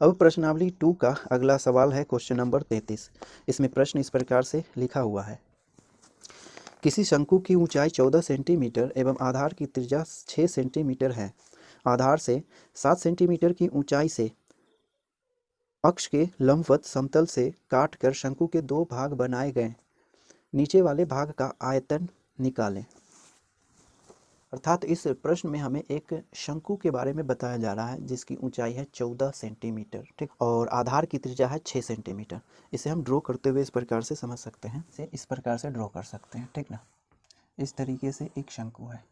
अब प्रश्नावली 2 का अगला सवाल है क्वेश्चन नंबर 33। इसमें प्रश्न इस प्रकार से लिखा हुआ है, किसी शंकु की ऊंचाई 14 सेंटीमीटर एवं आधार की त्रिज्या 6 सेंटीमीटर है। आधार से 7 सेंटीमीटर की ऊंचाई से अक्ष के लंबवत समतल से काटकर शंकु के दो भाग बनाए गए। नीचे वाले भाग का आयतन निकालें। अर्थात इस प्रश्न में हमें एक शंकु के बारे में बताया जा रहा है जिसकी ऊंचाई है 14 सेंटीमीटर, ठीक, और आधार की त्रिज्या है 6 सेंटीमीटर। इसे हम ड्रॉ करते हुए इस प्रकार से समझ सकते हैं, इसे इस प्रकार से ड्रॉ कर सकते हैं, ठीक ना। इस तरीके से एक शंकु है,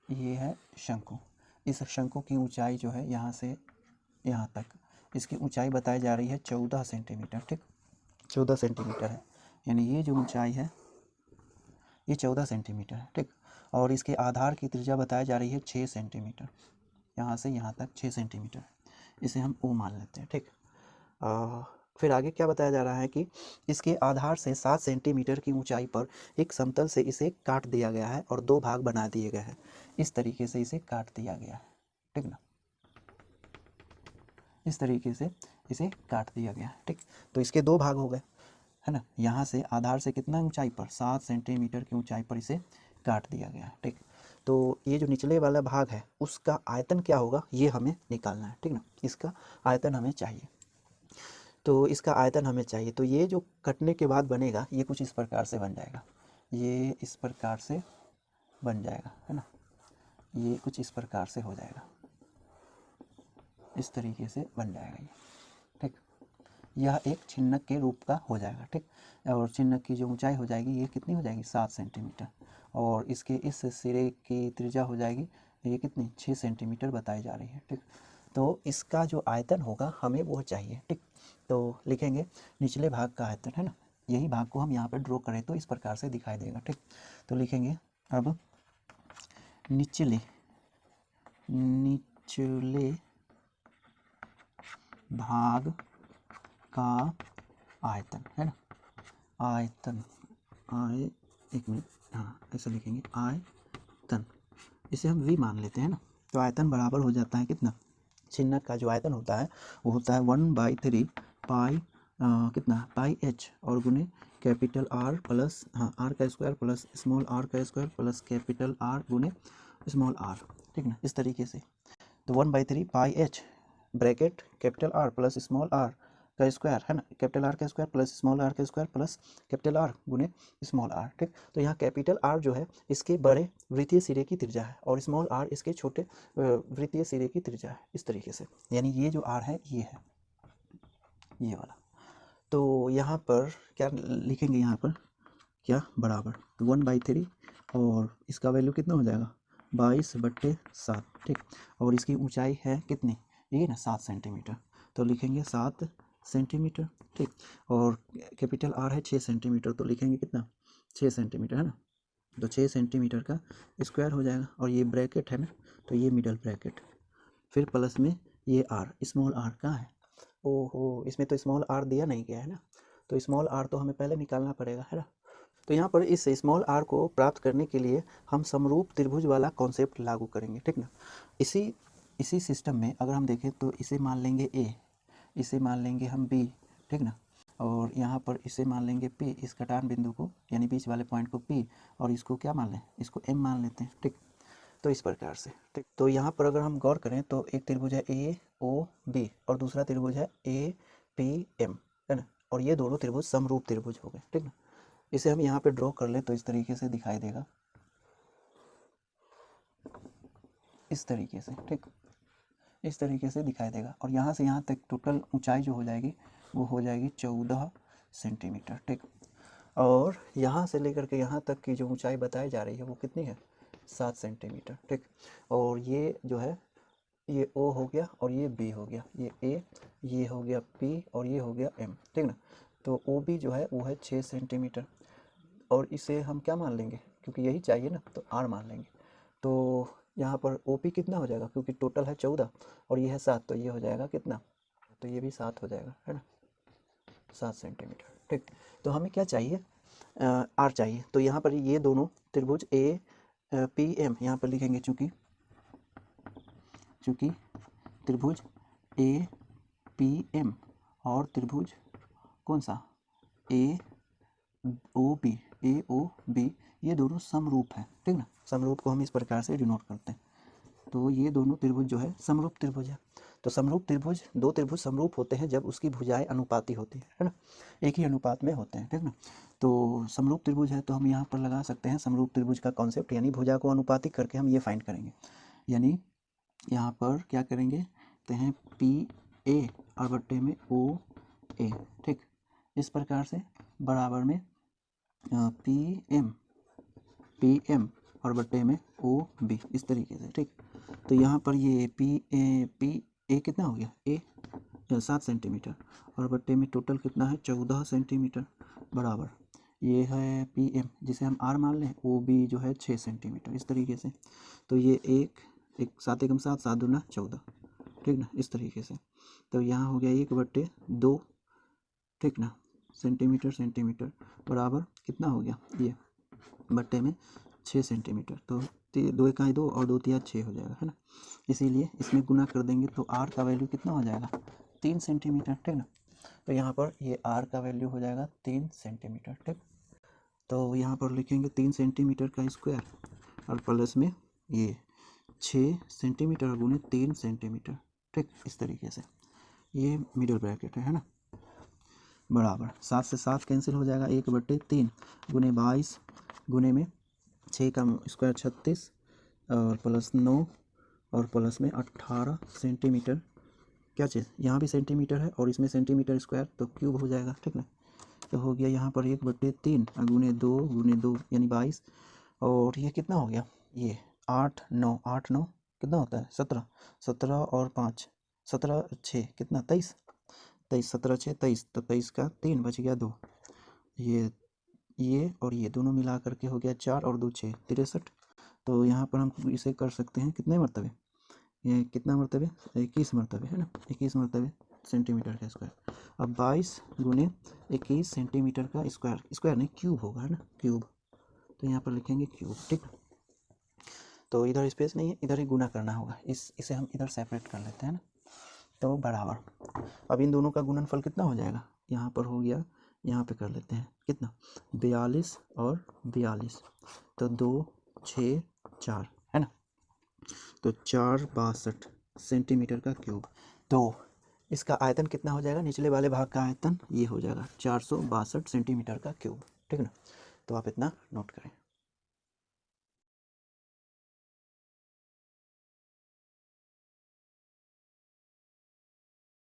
ये है शंकु। इस शंकु की ऊंचाई जो है यहाँ से यहाँ तक, इसकी ऊंचाई बताई जा रही है 14 सेंटीमीटर, ठीक, 14 सेंटीमीटर है। यानी ये जो ऊंचाई है ये 14 सेंटीमीटर है, ठीक। और इसके आधार की त्रिज्या बताई जा रही है 6 सेंटीमीटर, यहाँ से यहाँ तक 6 सेंटीमीटर। इसे हम ओ मान लेते हैं, ठीक। फिर आगे क्या बताया जा रहा है कि इसके आधार से 7 सेंटीमीटर की ऊंचाई पर एक समतल से इसे काट दिया गया है और दो भाग बना दिए गए हैं। इस तरीके से इसे काट दिया गया है, ठीक ना, इस तरीके से इसे काट दिया गया है, ठीक। तो इसके दो भाग हो गए, है ना। यहाँ से आधार से कितना ऊंचाई पर, 7 सेंटीमीटर की ऊंचाई पर इसे काट दिया गया है, ठीक। तो ये जो निचले वाला भाग है उसका आयतन क्या होगा ये हमें निकालना है, ठीक ना। इसका आयतन हमें चाहिए, तो इसका आयतन हमें चाहिए। तो ये जो कटने के बाद बनेगा ये कुछ इस प्रकार से बन जाएगा, ये इस प्रकार से बन जाएगा, है ना, ये कुछ इस प्रकार से हो जाएगा, इस तरीके से बन जाएगा ये, ठीक। यह एक छिन्नक के रूप का हो जाएगा, ठीक। और छिन्नक की जो ऊंचाई हो जाएगी ये कितनी हो जाएगी, 7 सेंटीमीटर, और इसके इस सिरे की त्रिज्या हो जाएगी ये कितनी, 6 सेंटीमीटर बताई जा रही है, ठीक। तो इसका जो आयतन होगा हमें वो चाहिए, ठीक। तो लिखेंगे निचले भाग का आयतन, है ना, यही भाग को हम यहाँ पर ड्रॉ करें तो इस प्रकार से दिखाई देगा, ठीक। तो लिखेंगे अब निचले भाग का आयतन, है ना, आयतन, एक मिनट, हाँ ऐसा लिखेंगे आयतन, इसे हम v मान लेते हैं ना। तो आयतन बराबर हो जाता है कितना, छिन्नक का जो आयतन होता है वो होता है 1/3 पाई कितना, पाई h और गुने कैपिटल R प्लस R का स्क्वायर प्लस स्मॉल r का स्क्वायर प्लस कैपिटल R गुने स्मॉल r, ठीक ना, इस तरीके से। तो 1/3 पाई h bracket capital R plus small r का स्क्वायर, है ना, कैपिटल R का स्क्वायर प्लस स्मॉल r का स्क्वायर प्लस कैपिटल R गुने स्मॉल r, ठीक। तो यहाँ कैपिटल R जो है इसके बड़े वृत्तीय सिरे की त्रिज्या है और स्मॉल r इसके छोटे वृत्तीय सिरे की त्रिज्या है, इस तरीके से। यानी ये जो r है ये है ये वाला। तो यहाँ पर क्या लिखेंगे, यहाँ पर क्या बराबर, तो 1/3 और इसका वैल्यू कितना हो जाएगा 22/7, ठीक। और इसकी ऊंचाई है कितनी, ये ना 7 सेंटीमीटर, तो लिखेंगे 7 सेंटीमीटर, ठीक। और कैपिटल R है 6 सेंटीमीटर, तो लिखेंगे कितना 6 सेंटीमीटर, है ना। तो 6 सेंटीमीटर का स्क्वायर हो जाएगा और ये ब्रैकेट है ना, तो ये मिडल ब्रैकेट, फिर प्लस में ये R, स्मॉल r कहाँ है, ओहो इसमें तो स्मॉल r दिया नहीं गया है ना, तो स्मॉल r तो हमें पहले निकालना पड़ेगा, है ना। तो यहाँ पर इस स्मॉल r को प्राप्त करने के लिए हम समरूप त्रिभुज वाला कॉन्सेप्ट लागू करेंगे, ठीक ना। इसी सिस्टम में अगर हम देखें तो इसे मान लेंगे a, इसे मान लेंगे हम b, ठीक ना, और यहाँ पर इसे मान लेंगे p, इस कटान बिंदु को यानी बीच वाले पॉइंट को p, और इसको क्या मान लें, इसको m मान लेते हैं, ठीक। तो इस प्रकार से, ठीक। तो यहाँ पर अगर हम गौर करें तो एक त्रिभुज है AOB और दूसरा त्रिभुज है APM, है ना, और ये दोनों त्रिभुज समरूप त्रिभुज हो गए, ठीक ना। इसे हम यहाँ पे ड्रॉ कर लें तो इस तरीके से दिखाई देगा, इस तरीके से, ठीक, इस तरीके से दिखाई देगा। और यहाँ से यहाँ तक टोटल ऊंचाई जो हो जाएगी वो हो जाएगी 14 सेंटीमीटर, ठीक। और यहाँ से लेकर के यहाँ तक की जो ऊंचाई बताई जा रही है वो कितनी है, 7 सेंटीमीटर, ठीक। और ये जो है ये O हो गया और ये B हो गया, ये A, ये हो गया P और ये हो गया M, ठीक ना। तो OB जो है वो है 6 सेंटीमीटर और इसे हम क्या मान लेंगे, क्योंकि यही चाहिए ना, तो R मान लेंगे। तो यहाँ पर OP कितना हो जाएगा, क्योंकि टोटल है 14 और ये है 7, तो ये हो जाएगा कितना, तो ये भी 7 हो जाएगा, है ना, 7 सेंटीमीटर, ठीक। तो हमें क्या चाहिए, R चाहिए। तो यहाँ पर ये दोनों त्रिभुज APM यहाँ पर लिखेंगे, चूँकि त्रिभुज ए पी एम और त्रिभुज कौन सा ए ओ बी ये दोनों समरूप हैं, ठीक ना। समरूप को हम इस प्रकार से डिनोट करते हैं। तो ये दोनों त्रिभुज जो है समरूप त्रिभुज है। तो समरूप त्रिभुज, दो त्रिभुज समरूप होते हैं जब उसकी भुजाएं अनुपाती होती है ना, एक ही अनुपात में होते हैं, ठीक ना। तो समरूप त्रिभुज है तो हम यहाँ पर लगा सकते हैं समरूप त्रिभुज का कॉन्सेप्ट, यानी भुजा को अनुपातिक करके हम ये फाइंड करेंगे। यानी यहाँ पर क्या करेंगे, कहते हैं पी ए और बट्टे में ओ ए, ठीक। इस प्रकार से बराबर में पी एम और बट्टे में ओ बी, इस तरीके से, ठीक। तो यहाँ पर ये पी ए कितना हो गया, ए 7 सेंटीमीटर और बट्टे में टोटल कितना है 14 सेंटीमीटर, बराबर ये है पी एम जिसे हम आर मान लें, ओ बी जो है 6 सेंटीमीटर, इस तरीके से। तो ये एक 7 एकम 7, 7 दूना 14, ठीक ना, इस तरीके से। तो यहाँ हो गया 1/2, ठीक ना, सेंटीमीटर बराबर कितना हो गया, ये बट्टे में 6 सेंटीमीटर। तो 2 इकाई 2 और 2 तिया 6 हो जाएगा, है ना। इसीलिए इसमें गुना कर देंगे तो आर का वैल्यू कितना हो जाएगा 3 सेंटीमीटर, ठीक ना। तो यहाँ पर ये आर का वैल्यू हो जाएगा 3 सेंटीमीटर, ठीक। तो यहाँ पर लिखेंगे 3 सेंटीमीटर का स्क्वायर और प्लस में ये 6 सेंटीमीटर गुने 3 सेंटीमीटर, ठीक, इस तरीके से। ये मिडिल ब्रैकेट है ना, बराबर 7 से 7 कैंसिल हो जाएगा, 1/3 गुने 22 गुने में 6 का स्क्वायर 36 और प्लस 9 और प्लस में 18 सेंटीमीटर, क्या चीज़ यहाँ भी सेंटीमीटर है और इसमें सेंटीमीटर स्क्वायर, तो क्यूब हो जाएगा, ठीक ना। तो हो गया यहाँ पर 1/3 गुने 2 यानी 22 और ये कितना हो गया, ये 8 9 कितना होता है 17 और 5 17 6 कितना 23 17 6 23, तो 23 का 3 बच गया 2, ये और ये दोनों मिला करके हो गया 4 और 2 6 63। तो यहाँ पर हम इसे कर सकते हैं कितने मरतबे, ये कितना मरतबे 21 मरतबे, है ना, 21 मरतबे सेंटीमीटर का स्क्वायर। अब 22 गुने 21 सेंटीमीटर का स्क्वायर नहीं क्यूब होगा, है ना, क्यूब। तो यहाँ पर लिखेंगे क्यूब, ठीक। तो इधर स्पेस नहीं है, इधर ही गुना करना होगा, इसे हम इधर सेपरेट कर लेते हैं ना। तो बराबर अब इन दोनों का गुणनफल कितना हो जाएगा, यहाँ पर हो गया, यहाँ पे कर लेते हैं कितना 42 और 42, तो 2 6 4, है ना। तो 462 सेंटीमीटर का क्यूब। तो इसका आयतन कितना हो जाएगा, निचले वाले भाग का आयतन ये हो जाएगा 462 सेंटीमीटर का क्यूब, ठीक ना। तो आप इतना नोट करें।